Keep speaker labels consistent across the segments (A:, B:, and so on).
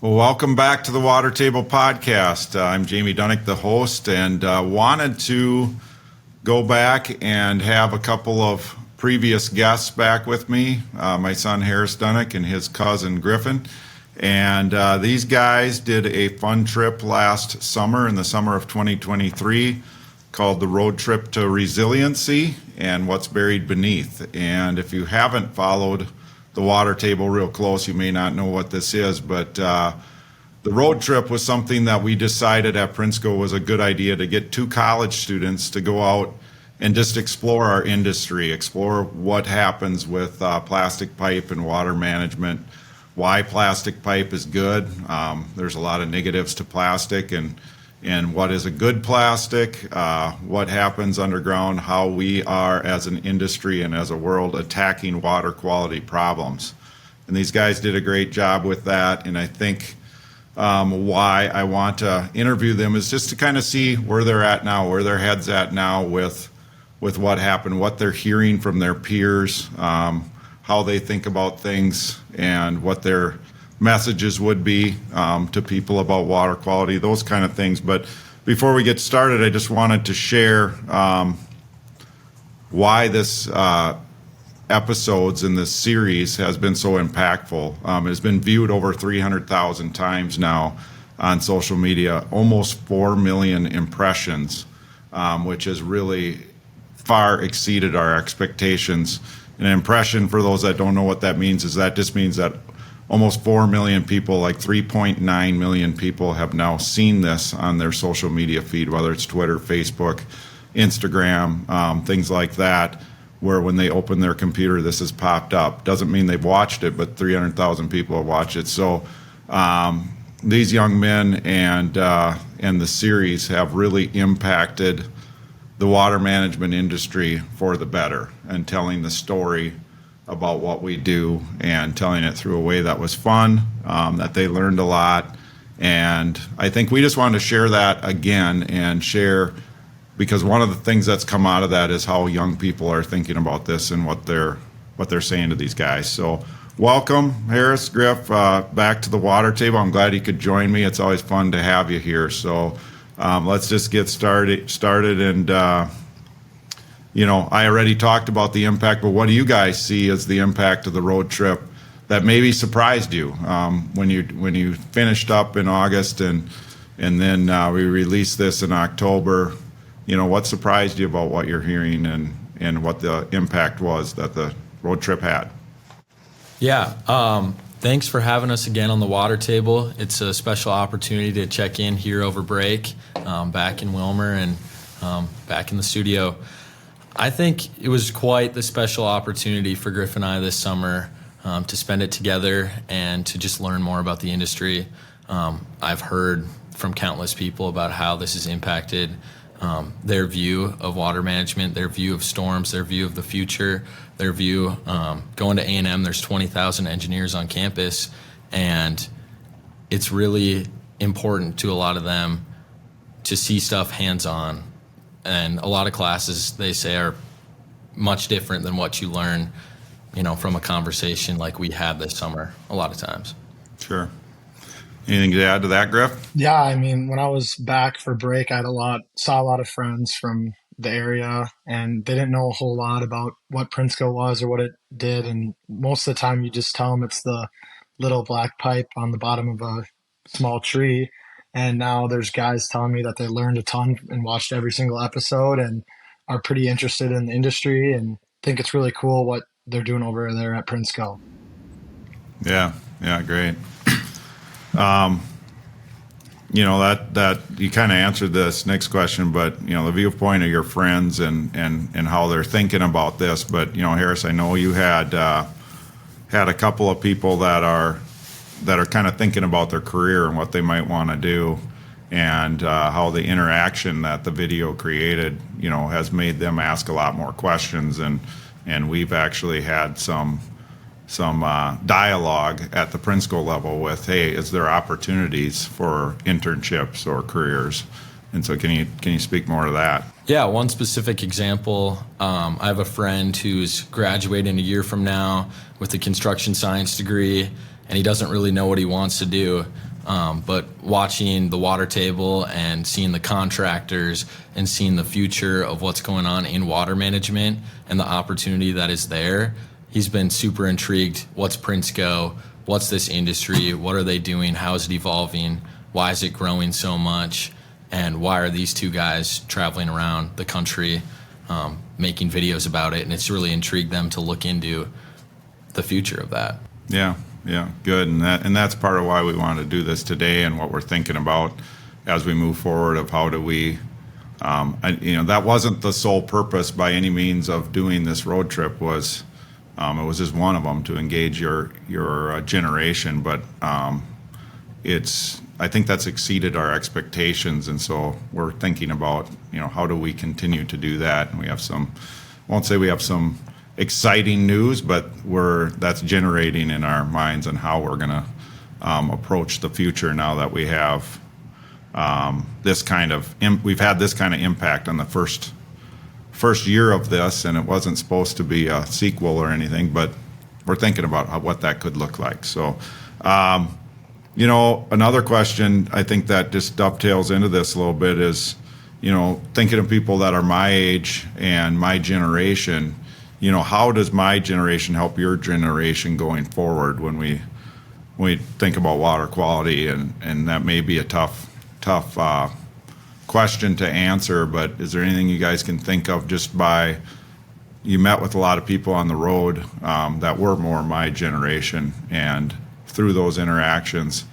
A: Well, welcome back to the Water Table Podcast. I'm Jamie Dunnick, the host, and wanted to go back and have a couple of previous guests back with me, my son Harris Dunnick and his cousin Griffin. And these guys did a fun trip last summer, in the summer of 2023, called the Road Trip to Resiliency and What's Buried Beneath. And if you haven't followed the Water Table real close, you may not know what this is, but the road trip was something that we decided at Prinsco was a good idea to get two college students to go out and just explore our industry, explore what happens with plastic pipe and water management, why plastic pipe is good. There's a lot of negatives to plastic, and what is a good plastic, what happens underground, how we are as an industry and as a world attacking water quality problems. And these guys did a great job with that, and I think why I want to interview them is just to kind of see where they're at now, where their head's at now with what happened, what they're hearing from their peers, how they think about things, and what their messages would be to people about water quality, those kind of things. But before we get started, I just wanted to share why this episodes in this series has been so impactful. It has been viewed over 300,000 times now on social media, almost 4 million impressions, which has really far exceeded our expectations. An impression, for those that don't know what that means, is that just means that almost 4 million people, like 3.9 million people, have now seen this on their social media feed, whether it's Twitter, Facebook, Instagram, things like that, where when they open their computer, this has popped up. Doesn't mean they've watched it, but 300,000 people have watched it. So these young men and the series have really impacted the water management industry for the better, and telling the story about what we do and telling it through a way that was fun, that they learned a lot. And I think we just wanted to share that again, and share, because one of the things that's come out of that is how young people are thinking about this and what they're saying to these guys. So welcome, Harris, Griff, back to the Water Table. I'm glad you could join me. It's always fun to have you here. So let's just get started. And I already talked about the impact, but what do you guys see as the impact of the road trip that maybe surprised you when you finished up in August and then we released this in October? What surprised you about what you're hearing and what the impact was that the road trip had?
B: Yeah, thanks for having us again on the Water Table. It's a special opportunity to check in here over break, back in Wilmer and back in the studio. I think it was quite the special opportunity for Griff and I this summer to spend it together and to just learn more about the industry. I've heard from countless people about how this has impacted their view of water management, their view of storms, their view of the future, their view. Going to A&M, there's 20,000 engineers on campus, and it's really important to a lot of them to see stuff hands-on. And a lot of classes, they say, are much different than what you learn, from a conversation like we had this summer a lot of times.
A: Sure. Anything to add to that, Griff?
C: Yeah, I mean, when I was back for break, saw a lot of friends from the area, and they didn't know a whole lot about what Prinsco was or what it did. And most of the time, you just tell them it's the little black pipe on the bottom of a small tree. And now there's guys telling me that they learned a ton and watched every single episode and are pretty interested in the industry and think it's really cool what they're doing over there at Prinsco.
A: Yeah, great. That you kind of answered this next question, but the viewpoint of your friends and how they're thinking about this. But Harris, I know you had a couple of people that are kind of thinking about their career and what they might want to do, and how the interaction that the video created, has made them ask a lot more questions, and we've actually had some dialogue at the Prinsco level with, hey, is there opportunities for internships or careers? And so can you speak more to that?
B: Yeah, one specific example, I have a friend who's graduating a year from now with a construction science degree, and he doesn't really know what he wants to do. But watching the water table and seeing the contractors and seeing the future of what's going on in water management and the opportunity that is there, he's been super intrigued. What's Prinsco? What's this industry? What are they doing? How is it evolving? Why is it growing so much? And why are these two guys traveling around the country making videos about it? And it's really intrigued them to look into the future of that.
A: Yeah, yeah, good. And that's part of why we wanted to do this today and what we're thinking about as we move forward of how do we, that wasn't the sole purpose by any means of doing this road trip was, it was just one of them to engage your generation, but I think that's exceeded our expectations, and so we're thinking about, how do we continue to do that? And we have won't say we have some exciting news, but that's generating in our minds on how we're going to approach the future now that we have we've had this kind of impact on the first year of this, and it wasn't supposed to be a sequel or anything, but we're thinking about what that could look like. So, another question I think that just dovetails into this a little bit is, thinking of people that are my age and my generation, how does my generation help your generation going forward when we think about water quality? And that may be a tough question to answer, but is there anything you guys can think of you met with a lot of people on the road that were more my generation, and through those interactions,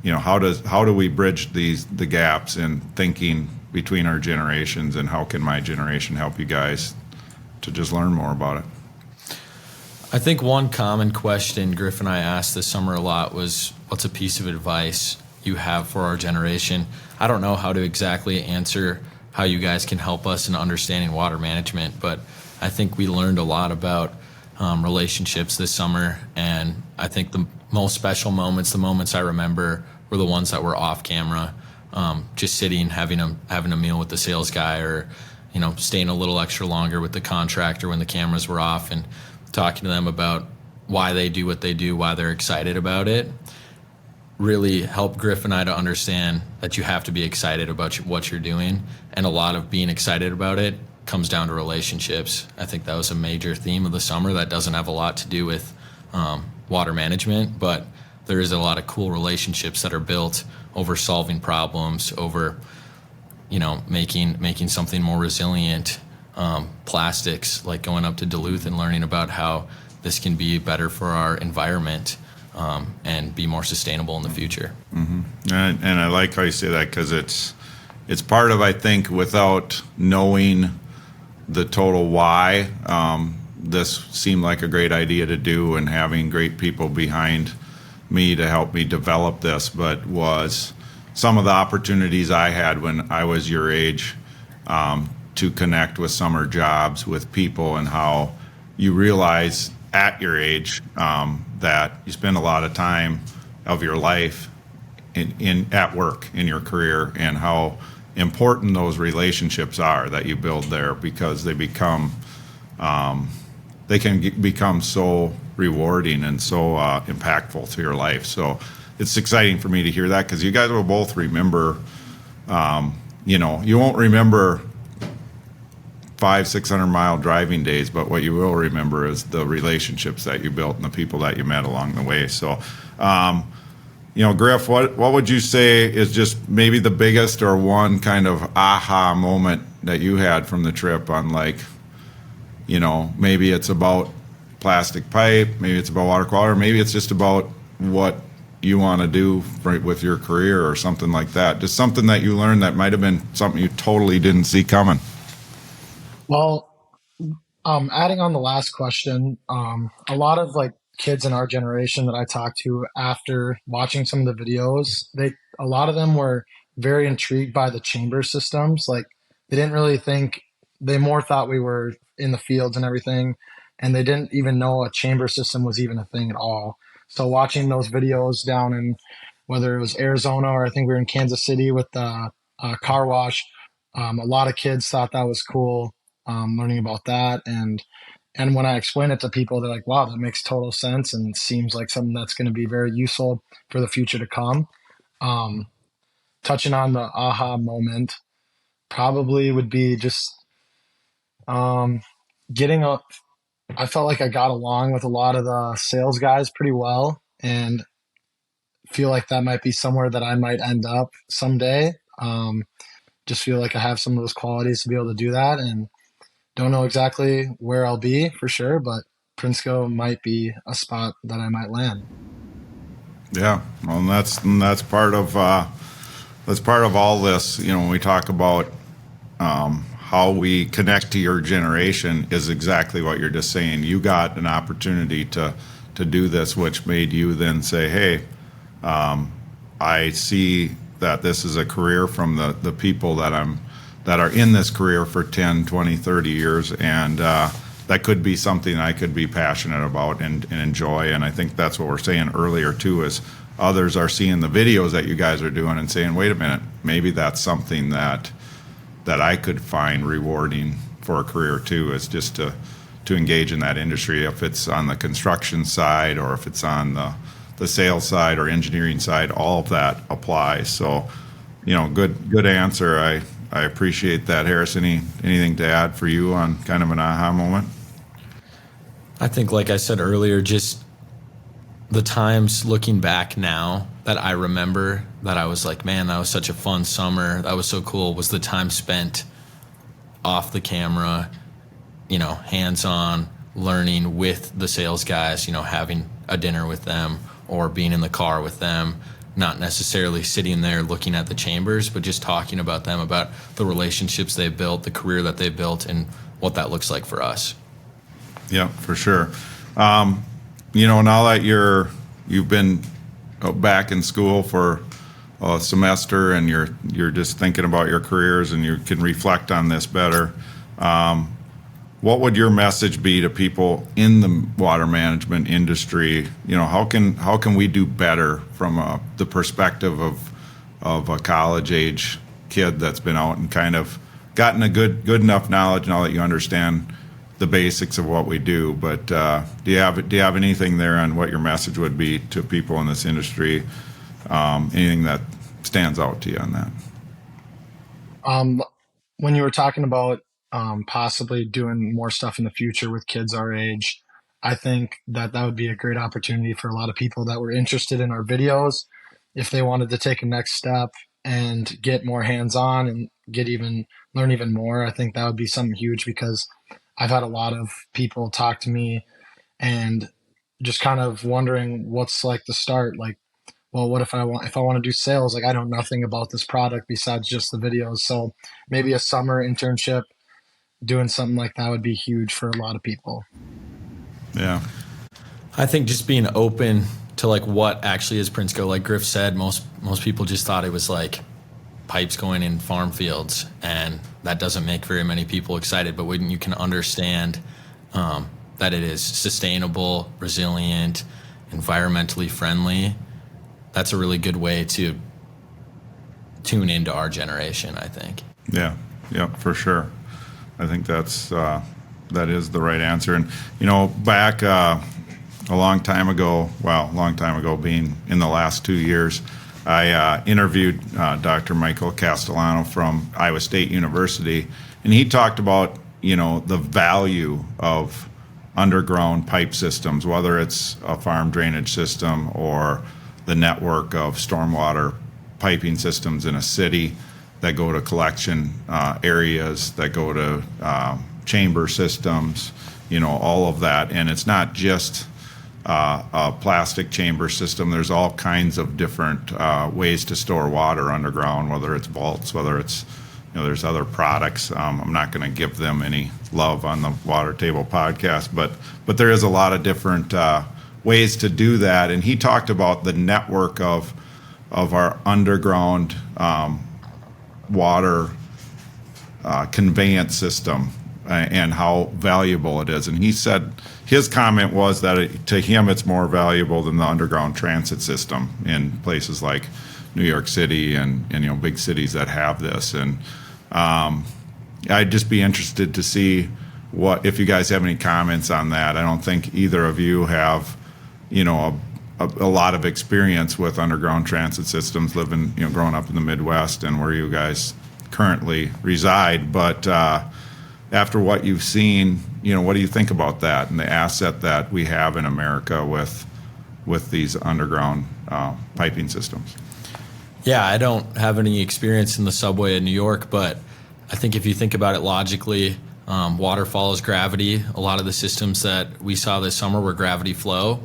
A: how do we bridge the gaps in thinking between our generations, and how can my generation help you guys to just learn more about it?
B: I think one common question Griff and I asked this summer a lot was, what's a piece of advice you have for our generation? I don't know how to exactly answer how you guys can help us in understanding water management, but I think we learned a lot about relationships this summer, and I think the most special moments, the moments I remember, were the ones that were off camera, just sitting, having a meal with the sales guy, or staying a little extra longer with the contractor when the cameras were off, and talking to them about why they do what they do, why they're excited about it. Really helped Griff and I to understand that you have to be excited about what you're doing, and a lot of being excited about it comes down to relationships. I think that was a major theme of the summer that doesn't have a lot to do with water management, but there is a lot of cool relationships that are built over solving problems, over making something more resilient. Plastics, like going up to Duluth and learning about how this can be better for our environment and be more sustainable in the future.
A: Mm-hmm. And I like how you say that, because it's part of, I think, without knowing the total why, this seemed like a great idea to do, and having great people behind me to help me develop this, but was some of the opportunities I had when I was your age to connect with summer jobs with people, and how you realize at your age that you spend a lot of time of your life at work in your career, and how important those relationships are that you build there, because they can become so rewarding and so impactful to your life. So it's exciting for me to hear that, because you guys will both remember, you won't remember 500-600 mile driving days, but what you will remember is the relationships that you built and the people that you met along the way. So, Griff, what would you say is just maybe the biggest or one kind of aha moment that you had from the trip on, maybe it's about plastic pipe, maybe it's about water quality, or maybe it's just about what you want to do with your career or something like that. Just something that you learned that might have been something you totally didn't see coming.
C: Well, adding on the last question, a lot of kids in our generation that I talked to after watching some of the videos, a lot of them were very intrigued by the chamber systems. Like, they didn't really think, they more thought we were in the fields and everything, and they didn't even know a chamber system was even a thing at all. So watching those videos down in, whether it was Arizona or I think we were in Kansas City with the car wash, a lot of kids thought that was cool. Learning about that, and when I explain it to people, they're like, "Wow, that makes total sense and seems like something that's going to be very useful for the future to come." Um, Touching on the aha moment, probably would be just um, getting a. I felt like I got along with a lot of the sales guys pretty well, and feel like that might be somewhere that I might end up someday. Just feel like I have some of those qualities to be able to do that, and don't know exactly where I'll be for sure, but Prinsco might be a spot that I might land.
A: Yeah, well, and that's part of all this. You know, when we talk about how we connect to your generation, is exactly what you're just saying. You got an opportunity to do this, which made you then say, "Hey, I see that this is a career from the people that are in this career for 10, 20, 30 years, and that could be something I could be passionate about and enjoy." And I think that's what we're saying earlier too, is others are seeing the videos that you guys are doing and saying, "Wait a minute, maybe that's something that I could find rewarding for a career too," is just to engage in that industry, if it's on the construction side or if it's on the sales side or engineering side. All of that applies. So, good answer. I appreciate that, Harris. Anything to add for you on kind of an aha moment?
B: I think, like I said earlier, just the times looking back now that I remember that I was like, man, that was such a fun summer. That was so cool. Was the time spent off the camera, hands-on, learning with the sales guys, having a dinner with them or being in the car with them, not necessarily sitting there looking at the chambers, but just talking about them, about the relationships they built, the career that they built, and what that looks like for us.
A: Yeah, for sure. Now that you've been back in school for a semester and you're just thinking about your careers and you can reflect on this better, what would your message be to people in the water management industry? How can we do better from the perspective of a college age kid that's been out and kind of gotten a good enough knowledge now that you understand the basics of what we do? But do you have anything there on what your message would be to people in this industry? Anything that stands out to you on that?
C: When you were talking about possibly doing more stuff in the future with kids our age, I think that would be a great opportunity for a lot of people that were interested in our videos. If they wanted to take a next step and get more hands-on and learn even more, I think that would be something huge, because I've had a lot of people talk to me and just kind of wondering what's like the start. Like, well, what if I want to do sales? Like, I know nothing about this product besides just the videos. So maybe a summer internship doing something like that would be huge for a lot of people.
A: Yeah.
B: I think just being open to like what actually is Prinsco. Like Griff said, most people just thought it was like pipes going in farm fields, and that doesn't make very many people excited. But when you can understand that it is sustainable, resilient, environmentally friendly, that's a really good way to tune into our generation, I think.
A: Yeah, for sure. I think that is the right answer. And back a long time ago, being in the last 2 years, I interviewed Dr. Michael Castellano from Iowa State University, and he talked about the value of underground pipe systems, whether it's a farm drainage system or the network of stormwater piping systems in a city that go to collection areas, that go to chamber systems, all of that. And it's not just a plastic chamber system. There's all kinds of different ways to store water underground, whether it's vaults, whether it's, there's other products. I'm not going to give them any love on the Water Table podcast, but there is a lot of different ways to do that. And he talked about the network of our underground water conveyance system and how valuable it is. And he said his comment was that to him it's more valuable than the underground transit system in places like New York City and big cities that have this. And I'd just be interested to see if you guys have any comments on that. I don't think either of you have a lot of experience with underground transit systems, living, growing up in the Midwest and where you guys currently reside. But after what you've seen, what do you think about that and the asset that we have in America with these underground piping systems?
B: Yeah, I don't have any experience in the subway in New York, but I think if you think about it logically, water follows gravity. A lot of the systems that we saw this summer were gravity flow.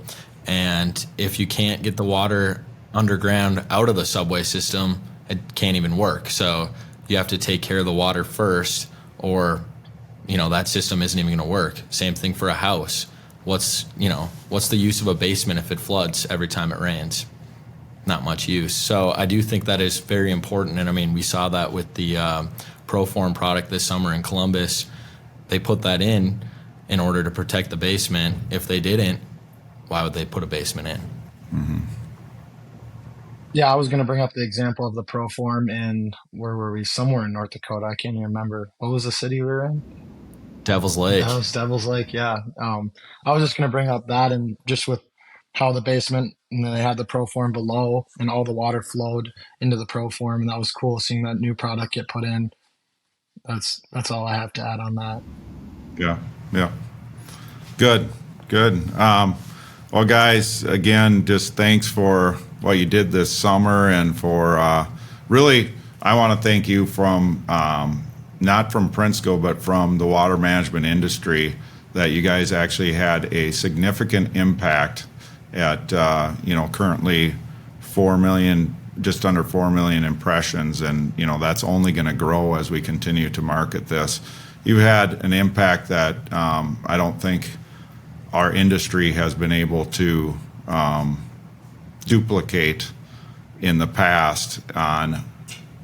B: And if you can't get the water underground out of the subway system, it can't even work. So you have to take care of the water first, or that system isn't even going to work. Same thing for a house. What's the use of a basement if it floods every time it rains? Not much use. So I do think that is very important. And I mean, we saw that with the Proform product this summer in Columbus. They put that in order to protect the basement. If they didn't, why would they put a basement in?
A: Mm-hmm.
C: Yeah, I was going to bring up the example of the Proform in, where were we? Somewhere in North Dakota. I can't even remember. What was the city we were in?
B: Devil's Lake.
C: That was Devil's Lake, yeah. I was just going to bring up that, and just with how the basement, and then they had the Proform below, and all the water flowed into the Proform, and that was cool seeing that new product get put in. That's all I have to add on that.
A: Yeah. Good. Well, guys, again, just thanks for what you did this summer, and for really, I want to thank you from not from Prinsco, but from the water management industry, that you guys actually had a significant impact at currently 4 million, just under 4 million impressions, and that's only going to grow as we continue to market this. You had an impact that I don't think our industry has been able to duplicate in the past, on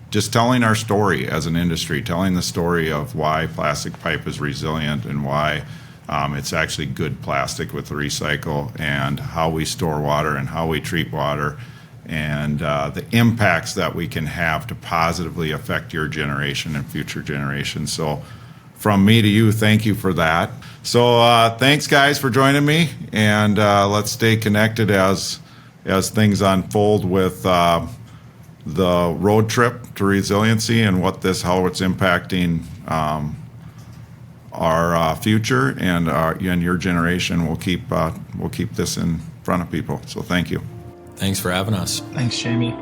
A: just telling our story as an industry, telling the story of why plastic pipe is resilient, and why it's actually good plastic with the recycle, and how we store water and how we treat water, and the impacts that we can have to positively affect your generation and future generations. So from me to you, thank you for that. So thanks, guys, for joining me, and let's stay connected as things unfold with the road trip to resiliency, and how it's impacting our future, and your generation. We'll keep this in front of people. So thank you.
B: Thanks for having us.
C: Thanks, Jamie.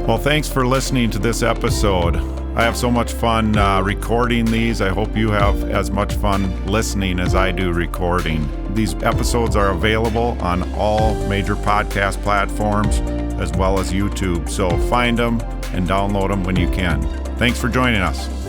A: Well, thanks for listening to this episode. I have so much fun recording these. I hope you have as much fun listening as I do recording. These episodes are available on all major podcast platforms, as well as YouTube. So find them and download them when you can. Thanks for joining us.